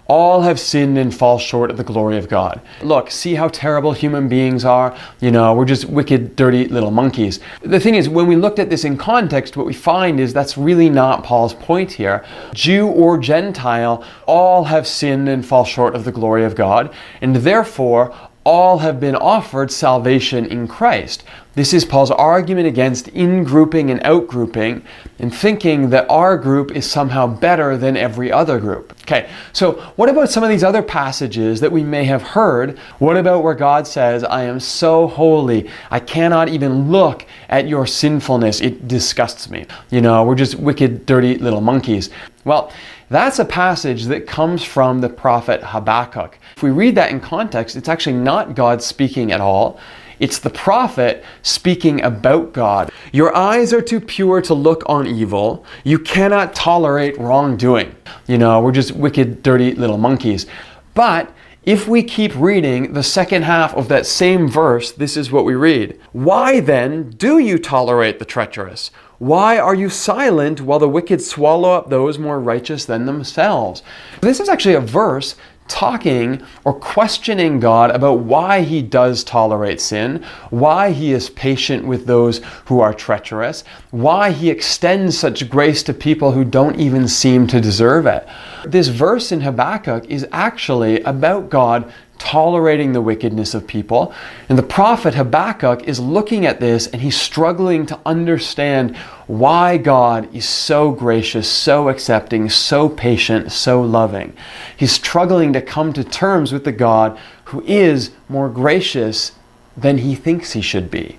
All have sinned and fall short of the glory of God. Look, see how terrible human beings are. We're just wicked, dirty little monkeys. The thing is, when we looked at this in context, what we find is that's really not Paul's point here. Jew or Gentile, all have sinned and fall short of the glory of God, and therefore all have been offered salvation in Christ. This is Paul's argument against in-grouping and out-grouping and thinking that our group is somehow better than every other group. Okay, so what about some of these other passages that we may have heard? What about where God says, I am so holy, I cannot even look at your sinfulness, it disgusts me. We're just wicked, dirty little monkeys. Well, that's a passage that comes from the prophet Habakkuk. If we read that in context, it's actually not God speaking at all. It's the prophet speaking about God. Your eyes are too pure to look on evil. You cannot tolerate wrongdoing. We're just wicked, dirty little monkeys. But if we keep reading the second half of that same verse, this is what we read. Why then do you tolerate the treacherous? Why are you silent while the wicked swallow up those more righteous than themselves? This is actually a verse talking or questioning God about why he does tolerate sin, why he is patient with those who are treacherous, why he extends such grace to people who don't even seem to deserve it. This verse in Habakkuk is actually about God tolerating the wickedness of people. And the prophet Habakkuk is looking at this and he's struggling to understand why God is so gracious, so accepting, so patient, so loving. He's struggling to come to terms with the God who is more gracious than he thinks he should be.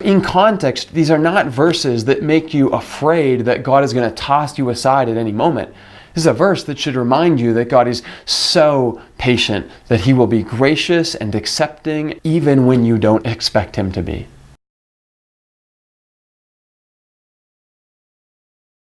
In context, these are not verses that make you afraid that God is going to toss you aside at any moment. This is a verse that should remind you that God is so patient that he will be gracious and accepting even when you don't expect him to be.